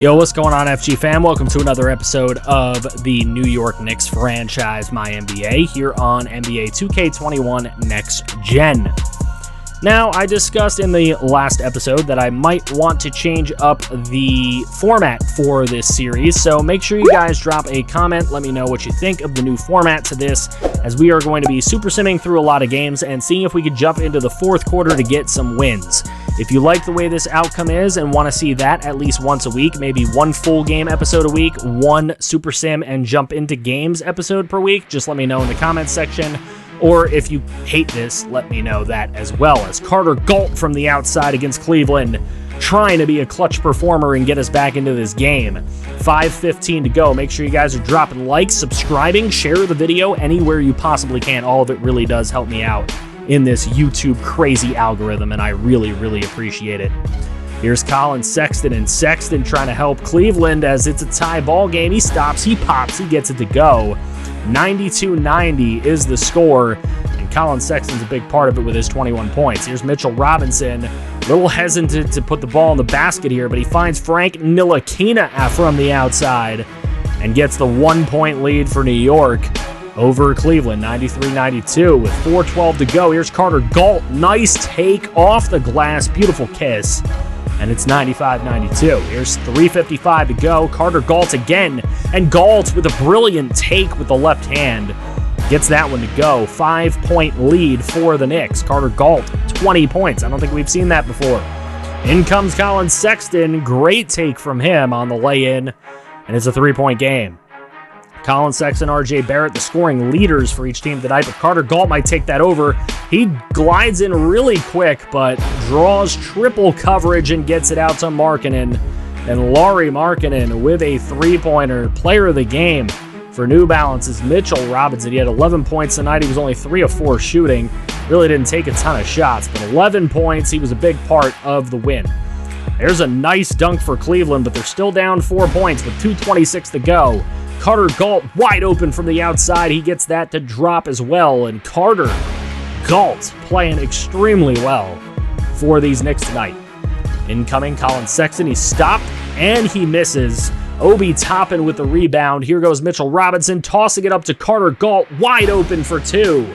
Yo, what's going on, FG fam? Welcome to another episode of the New York Knicks franchise, MyNBA, here on NBA 2K21 Next Gen. Now, I discussed in the last episode that I might want to change up the format for this series, so make sure you guys drop a comment. Let me know what you think of the new format to this, as we are going to be super simming through a lot of games and seeing if we could jump into the fourth quarter to get some wins. If you like the way this outcome is and want to see that at least once a week, maybe one full game episode a week, one super sim and jump into games episode per week, just let me know in the comments section. Or if you hate this, let me know that as well. As Carter Galt from the outside against Cleveland, trying to be a clutch performer and get us back into this game. 5:15 to go. Make sure you guys are dropping likes, subscribing, share the video anywhere you possibly can. All of it really does help me out in this YouTube crazy algorithm, and I really, really appreciate it. Here's Colin Sexton, and Sexton trying to help Cleveland as it's a tie ball game. He stops, he pops, he gets it to go. 92-90 is the score, and Colin Sexton's a big part of it with his 21 points. Here's Mitchell Robinson, a little hesitant to put the ball in the basket here, but he finds Frank Ntilikina from the outside and gets the 1-point lead for New York over Cleveland, 93-92 with 4:12 to go. Here's Carter Galt, nice take off the glass, beautiful kiss, and it's 95-92. Here's 3:55 to go. Carter Galt again, and Galt with a brilliant take with the left hand gets that one to go. 5-point lead for the Knicks. Carter Galt, 20 points. I don't think we've seen that before. In comes Colin Sexton, great take from him on the lay-in, and it's a 3-point game. Colin Sexton, RJ Barrett, the scoring leaders for each team tonight, but Carter Galt might take that over. He glides in really quick, but draws triple coverage and gets it out to Markkanen. And Lauri Markkanen with a three-pointer. Player of the game for New Balance is Mitchell Robinson. He had 11 points tonight. He was only 3 of 4 shooting. Really didn't take a ton of shots, but 11 points. He was a big part of the win. There's a nice dunk for Cleveland, but they're still down 4 points with 2:26 to go. Carter Galt wide open from the outside. He gets that to drop as well. And Carter Galt playing extremely well for these Knicks tonight. Incoming Colin Sexton. He stopped and he misses. Obi Toppin with the rebound. Here goes Mitchell Robinson tossing it up to Carter Galt. Wide open for 2.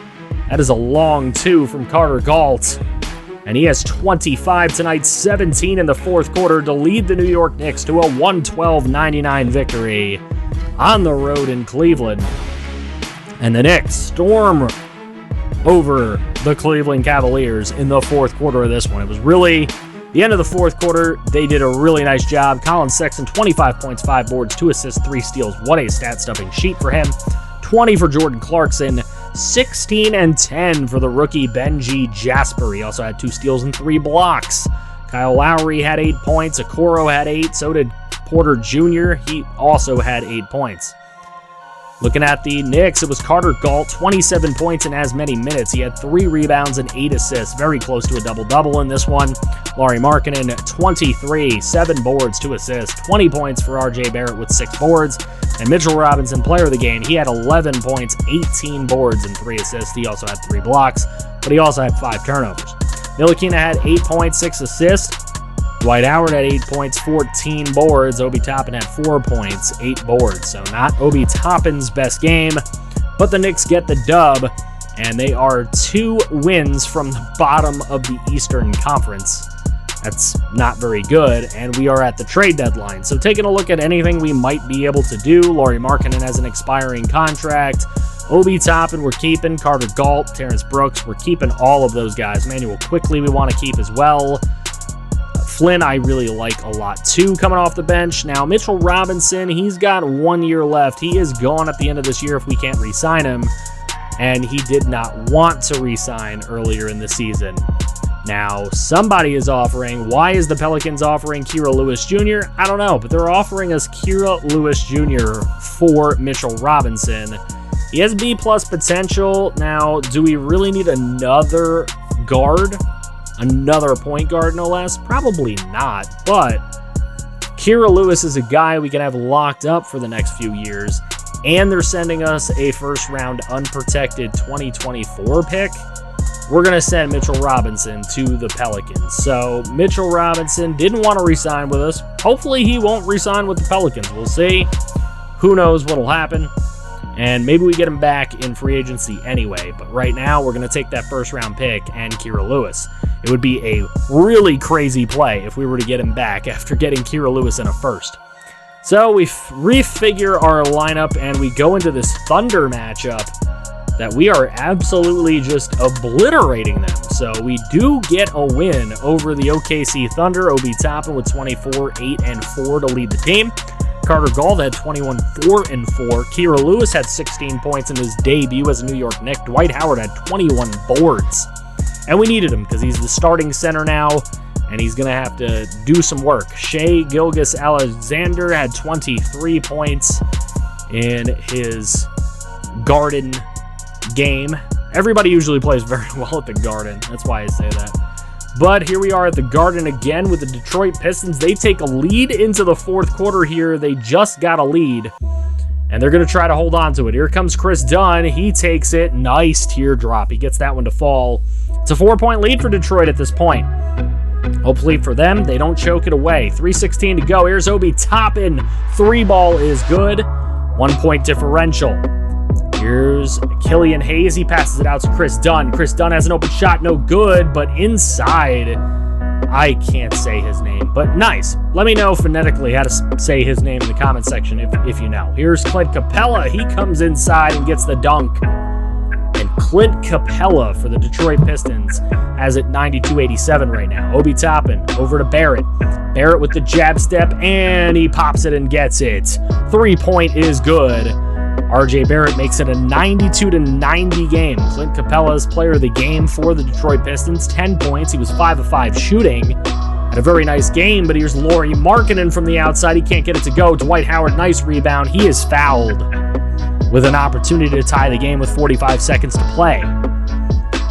That is a long 2 from Carter Galt. And he has 25 tonight, 17 in the fourth quarter to lead the New York Knicks to a 112-99 victory on the road in Cleveland. And the Knicks storm over the Cleveland Cavaliers in the fourth quarter of this one. It was really the end of the fourth quarter. They did a really nice job. Colin Sexton, 25 points, 5 boards, 2 assists, 3 steals. What a stat-stuffing sheet for him. 20 for Jordan Clarkson, 16 and 10 for the rookie Benji Jasper. He also had 2 steals and 3 blocks. Kyle Lowry had 8 points. Okoro had 8. So did Porter Jr. He also had 8 points. Looking at the Knicks, it was Carter Galt, 27 points in as many minutes. He had 3 rebounds and 8 assists, very close to a double-double in this one. Lauri Markkanen, 23, 7 boards, 2 assists, 20 points for RJ Barrett with 6 boards. And Mitchell Robinson, player of the game, he had 11 points, 18 boards, and 3 assists. He also had 3 blocks, but he also had 5 turnovers. Ntilikina had 8 points, 6 assists. Dwight Howard had 8 points, 14 boards. Obi Toppin had 4 points, 8 boards. So not Obi Toppin's best game, but the Knicks get the dub, and they are 2 wins from the bottom of the Eastern Conference. That's not very good, and we are at the trade deadline. So taking a look at anything we might be able to do, Lauri Markkanen has an expiring contract. Obi Toppin we're keeping. Carter Galt, Terrence Brooks, we're keeping all of those guys. Manuel Quickley we want to keep as well. Flynn, I really like a lot too, coming off the bench. Now, Mitchell Robinson, he's got 1 year left. He is gone at the end of this year if we can't re-sign him, and he did not want to re-sign earlier in the season. Now, somebody is offering. Why is the Pelicans offering Kira Lewis Jr.? I don't know, but they're offering us Kira Lewis Jr. for Mitchell Robinson. He has B-plus potential. Now, do we really need another guard? Another point guard, no less? Probably not, but Kira Lewis is a guy we can have locked up for the next few years, and they're sending us a first-round unprotected 2024 pick. we're going to send Mitchell Robinson to the Pelicans. So Mitchell Robinson didn't want to re-sign with us. Hopefully he won't re-sign with the Pelicans. We'll see. Who knows what'll happen. And maybe we get him back in free agency anyway. But right now, we're going to take that first-round pick and Kira Lewis. It would be a really crazy play if we were to get him back after getting Kira Lewis in a first. So we refigure our lineup, and we go into this Thunder matchup that we are absolutely just obliterating them. So we do get a win over the OKC Thunder. Obi Toppin with 24, 8, and 4 to lead the team. Carter Galt had 21, 4, and 4. Kira Lewis had 16 points in his debut as a New York Knick. Dwight Howard had 21 boards. And we needed him because he's the starting center now, and he's going to have to do some work. Shai Gilgeous-Alexander had 23 points in his Garden game. Everybody usually plays very well at the Garden. That's why I say that. But here we are at the Garden again with the Detroit Pistons. They take a lead into the fourth quarter here. They just got a lead, and they're going to try to hold on to it. Here comes Chris Dunn. He takes it. Nice teardrop. He gets that one to fall. It's a 4-point lead for Detroit at this point. Hopefully for them, they don't choke it away. 3:16 to go. Here's Obi Toppin. 3-ball is good. 1-point differential. Here's Killian Hayes. He passes it out to Chris Dunn. Chris Dunn has an open shot. No good, but inside. I can't say his name, but nice. Let me know phonetically how to say his name in the comment section if you know. Here's Clint Capella. He comes inside and gets the dunk. And Clint Capella for the Detroit Pistons has it 92-87 right now. Obi Toppin over to Barrett. Barrett with the jab step, and he pops it and gets it. 3-point is good. RJ Barrett makes it a 92-90 game. Clint Capella's player of the game for the Detroit Pistons. 10 points. He was 5 of 5 shooting. Had a very nice game, but here's Lauri Markkanen from the outside. He can't get it to go. Dwight Howard, nice rebound. He is fouled with an opportunity to tie the game with 45 seconds to play.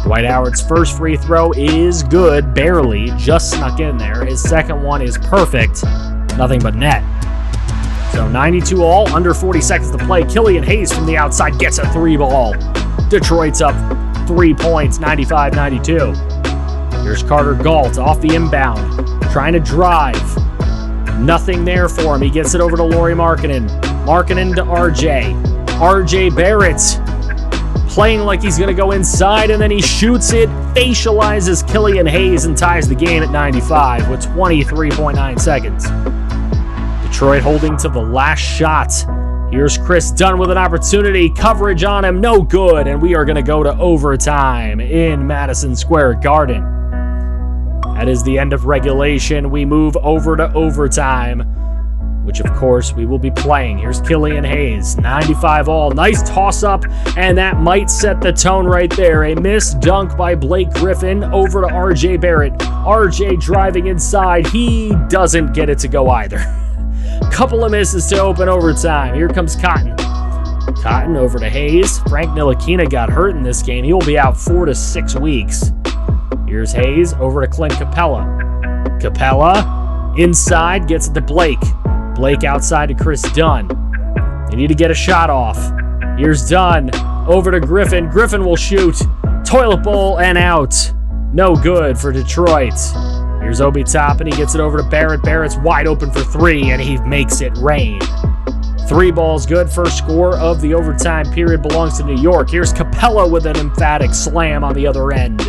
Dwight Howard's first free throw is good, barely, just snuck in there. His second one is perfect, nothing but net. So 92 all, under 40 seconds to play. Killian Hayes from the outside gets a 3-ball. Detroit's up 3 points, 95-92. Here's Carter Galt off the inbound, trying to drive. Nothing there for him. He gets it over to Lauri Markkanen. Markkanen to RJ. RJ Barrett playing like he's going to go inside, and then he shoots it, facializes Killian Hayes, and ties the game at 95 with 23.9 seconds. Detroit holding to the last shot. Here's Chris Dunn with an opportunity. Coverage on him, no good, and we are going to go to overtime in Madison Square Garden. That is the end of regulation. We move over to overtime, which of course we will be playing. Here's Killian Hayes, 95 all. Nice toss-up, and that might set the tone right there. A missed dunk by Blake Griffin over to RJ Barrett. RJ driving inside. He doesn't get it to go either. Couple of misses to open overtime. Here comes Cotton. Cotton over to Hayes. Frank Ntilikina got hurt in this game. He will be out 4 to 6 weeks. Here's Hayes over to Clint Capella. Capella inside, gets it to Blake. Blake outside to Chris Dunn. They need to get a shot off. Here's Dunn over to Griffin. Griffin will shoot. Toilet bowl and out. No good for Detroit. Here's Obi Toppin. He gets it over to Barrett. Barrett's wide open for 3, and he makes it rain. 3 balls good. First score of the overtime period belongs to New York. Here's Capella with an emphatic slam on the other end.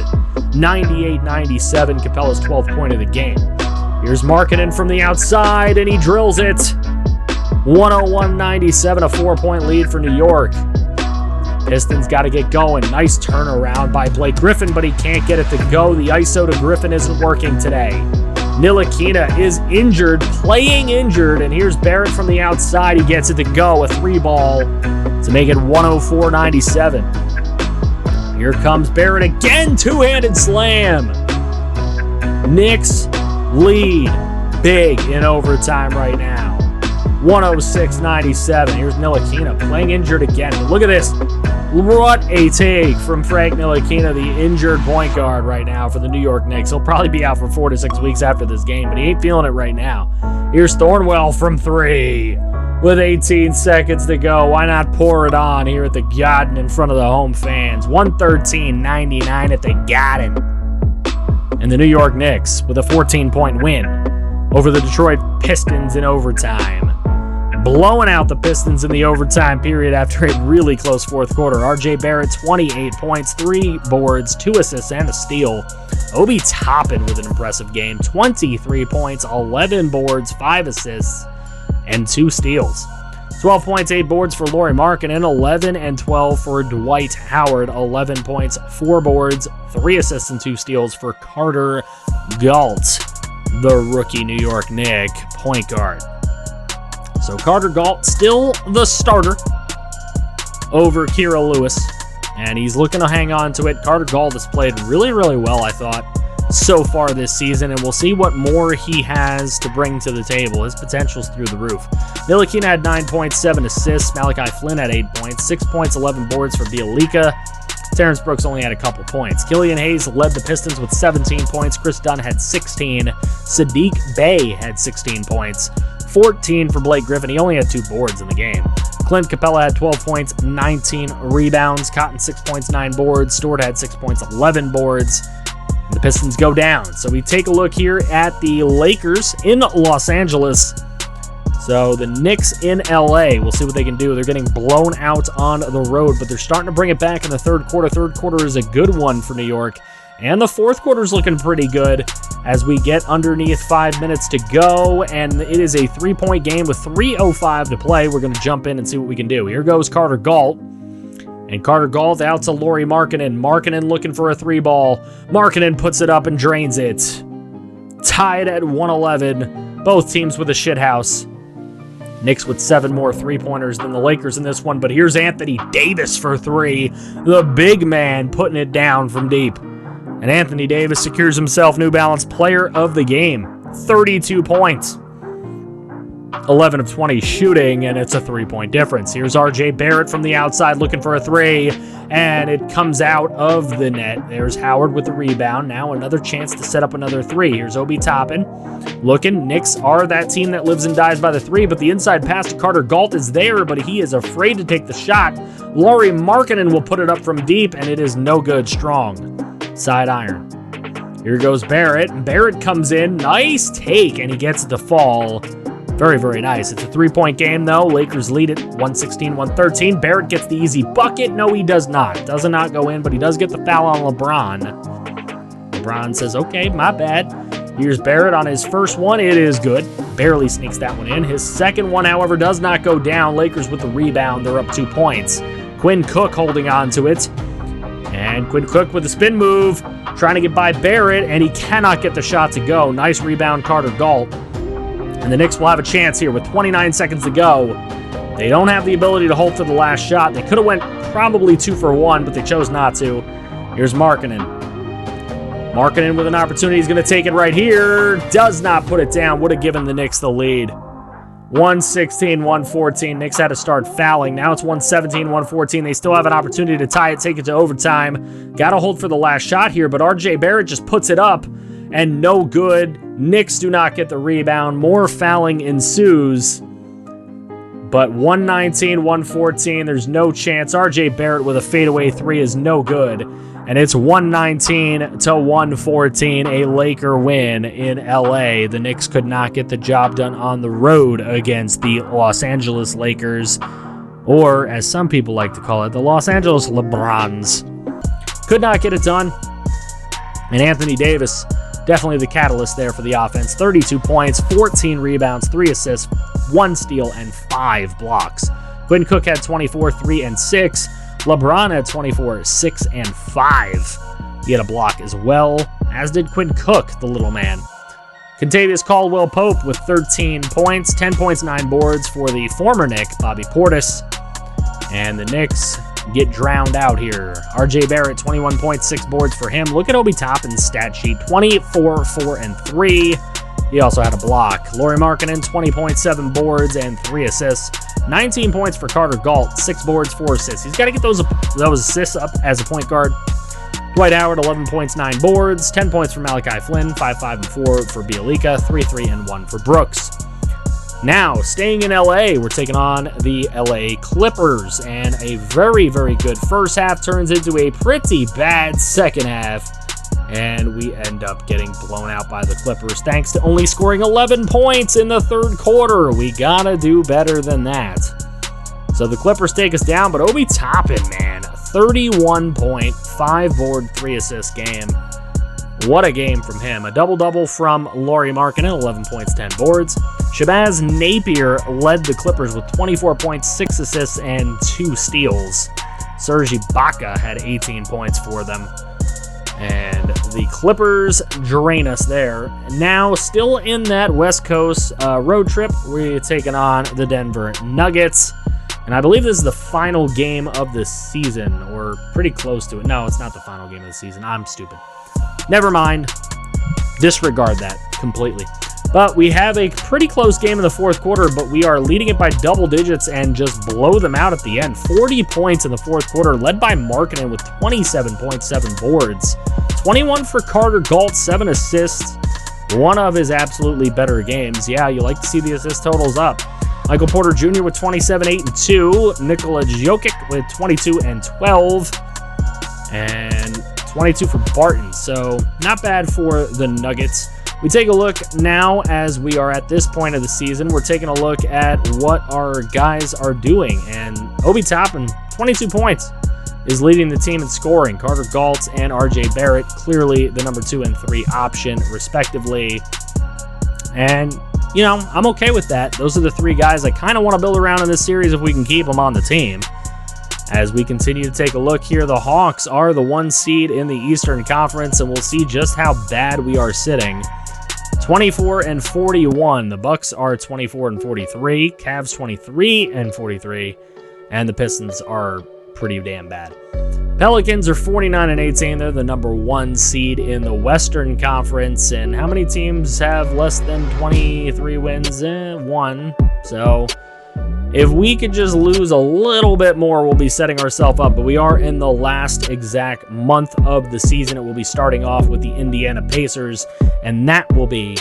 98-97, Capella's 12th point of the game. Here's Markkanen from the outside, and he drills it. 101-97, a 4-point lead for New York. Pistons got to get going. Nice turnaround by Blake Griffin, but he can't get it to go. The ISO to Griffin isn't working today. Ntilikina is injured, playing injured, and here's Barrett from the outside. He gets it to go, a 3-ball to make it 104-97. Here comes Barrett again, two-handed slam. Knicks lead big in overtime right now. 106-97. Here's Ntilikina playing injured again. But look at this. What a take from Frank Ntilikina, the injured point guard right now for the New York Knicks. He'll probably be out for 4 to 6 weeks after this game, but he ain't feeling it right now. Here's Thornwell from 3. with 18 seconds to go. Why not pour it on here at the Garden in front of the home fans? 113-99 at the Garden. And the New York Knicks with a 14-point win over the Detroit Pistons in overtime. Blowing out the Pistons in the overtime period after a really close fourth quarter. RJ Barrett, 28 points, 3 boards, 2 assists, and a steal. Obi Toppin with an impressive game. 23 points, 11 boards, 5 assists, and 2 steals. 12 points, 8 boards for Lauri Markkanen, 11 and 12 for Dwight Howard, 11 points, 4 boards, 3 assists, and 2 steals for Carter Galt, the rookie New York Knick point guard. So Carter Galt still the starter over Kira Lewis, and he's looking to hang on to it. Carter Galt has played really, really well, I thought, so far this season, and we'll see what more he has to bring to the table. His potential's through the roof. Ntilikina had 9 points, 7 assists. Malachi Flynn had 8 points, 6 points, 11 boards for Bjelica. Terrence Brooks only had a couple points. Killian Hayes led the Pistons with 17 points. Chris Dunn had 16. Sadiq Bey had 16 points. 14 for Blake Griffin. He only had 2 boards in the game. Clint Capella had 12 points, 19 rebounds. Cotton, 6 points, 9 boards. Stewart had 6 points, 11 boards. And the Pistons go down. So we take a look here at the Lakers in Los Angeles. So the Knicks in LA, we'll see what they can do. They're getting blown out on the road, but they're starting to bring it back in the third quarter. Third quarter is a good one for New York. And the fourth quarter is looking pretty good as we get underneath 5 minutes to go. And it is a 3-point game with 3:05 to play. We're going to jump in and see what we can do. Here goes Carter Galt. And Carter Galt out to Lauri Markkanen. Markkanen looking for a 3-ball. Markkanen puts it up and drains it. Tied at 111. Both teams with a shithouse. Knicks with 7 more 3-pointers than the Lakers in this one, but here's Anthony Davis for 3. The big man putting it down from deep. And Anthony Davis secures himself New Balance Player of the Game. 32 points. 11 of 20 shooting, and it's a 3-point difference. Here's RJ Barrett from the outside looking for a 3, and it comes out of the net. There's Howard with the rebound. Now another chance to set up another 3. Here's Obi Toppin looking. Knicks are that team that lives and dies by the 3, but the inside pass to Carter Galt is there, but he is afraid to take the shot. Lauri Markkanen will put it up from deep, and it is no good. Strong side iron. Here goes Barrett, and Barrett comes in. Nice take, and he gets it to fall. Very, very nice. It's a 3-point game, though. Lakers lead it 116-113. Barrett gets the easy bucket. No, he does not. Does not go in, but he does get the foul on LeBron. LeBron says, okay, my bad. Here's Barrett on his first one. It is good. Barely sneaks that one in. His second one, however, does not go down. Lakers with the rebound. They're up 2 points. Quinn Cook holding on to it. And Quinn Cook with a spin move, trying to get by Barrett, and he cannot get the shot to go. Nice rebound, Carter Galt. And the Knicks will have a chance here with 29 seconds to go. They don't have the ability to hold to the last shot. They could have went probably 2 for 1, but they chose not to. Here's Markkanen. Markkanen with an opportunity. He's going to take it right here. Does not put it down. Would have given the Knicks the lead. 116-114. Knicks had to start fouling. Now it's 117-114. They still have an opportunity to tie it, take it to overtime. Got to hold for the last shot here, but RJ Barrett just puts it up, and no good. Knicks do not get the rebound. More fouling ensues. But 119-114, there's no chance. RJ Barrett with a fadeaway 3 is no good. And it's 119-114, a Laker win in LA. The Knicks could not get the job done on the road against the Los Angeles Lakers, or as some people like to call it, the Los Angeles LeBrons. Could not get it done. And Anthony Davis, definitely the catalyst there for the offense. 32 points, 14 rebounds, 3 assists, 1 steal, and 5 blocks. Quinn Cook had 24, 3, and 6. LeBron had 24, 6, and 5. He had a block as well, as did Quinn Cook, the little man. Kentavious Caldwell-Pope with 13 points, 10 points, 9 boards for the former Knick, Bobby Portis. And the Knicks get drowned out here. RJ Barrett, 21 points, 6 boards for him. Look at Obi Toppin's stat sheet, 24, 4, and 3. He also had a block. Lauri Markkanen, 20.7 boards and 3 assists. 19 points for Carter Galt, 6 boards, 4 assists. He's got to get those assists up as a point guard. Dwight Howard, 11 points, 9 boards. 10 points for Malachi Flynn, 5, 5, and 4 for Bjelica, 3, 3, and 1 for Brooks. Now, staying in LA, we're taking on the LA Clippers, and a very, very good first half turns into a pretty bad second half, and we end up getting blown out by the Clippers thanks to only scoring 11 points in the third quarter. We gotta do better than that. So the Clippers take us down, but Obi Toppin, man, 31 point, 5 board, 3 assist game. What a game from him. A double-double from Lauri Markkanen, 11 points, 10 boards. Shabazz Napier led the Clippers with 24 points, 6 assists, and 2 steals. Serge Ibaka had 18 points for them. And the Clippers drain us there. Now, still in that West Coast road trip, we're taking on the Denver Nuggets. And I believe this is the final game of the season, or pretty close to it. No, it's not the final game of the season. I'm stupid. Never mind. Disregard that completely. But we have a pretty close game in the fourth quarter, but we are leading it by double digits and just blow them out at the end. 40 points in the fourth quarter, led by Markkanen with 27.7 boards. 21 for Carter Galt, 7 assists. One of his absolutely better games. Yeah, you like to see the assist totals up. Michael Porter Jr. with 27, 8, and 2. Nikola Jokic with 22 and 12. And 22 for Barton. So not bad for the Nuggets. We take a look now as we are at this point of the season. We're taking a look at what our guys are doing. And Obi Toppin, 22 points, is leading the team in scoring. Carter Galt and RJ Barrett, clearly the number 2 and 3 option, respectively. And, you know, I'm okay with that. Those are the 3 guys I kind of want to build around in this series if we can keep them on the team. As we continue to take a look here, the Hawks are the 1 seed in the Eastern Conference, and we'll see just how bad we are sitting. 24 and 41. The Bucks are 24 and 43. Cavs 23 and 43. And the Pistons are pretty damn bad. Pelicans are 49 and 18. They're the number 1 seed in the Western Conference. And how many teams have less than 23 wins? 1. So if we could just lose a little bit more, we'll be setting ourselves up. But we are in the last exact month of the season. It will be starting off with the Indiana Pacers, and that will be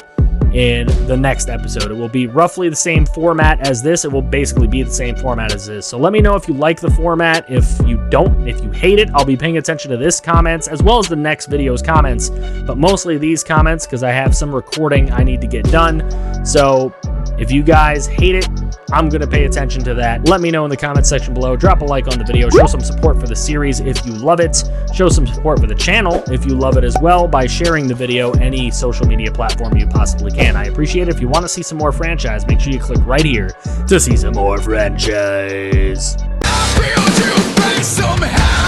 in the next episode. It will be roughly the same format as this. It will basically be the same format as this. So let me know if you like the format. If you don't, if you hate it, I'll be paying attention to this comments as well as the next video's comments, but mostly these comments because I have some recording I need to get done. So if you guys hate it, I'm going to pay attention to that. Let me know in the comment section below. Drop a like on the video. Show some support for the series if you love it. Show some support for the channel if you love it as well by sharing the video any social media platform you possibly can. I appreciate it. If you want to see some more franchise, make sure you click right here to see some more franchise. I feel you face somehow.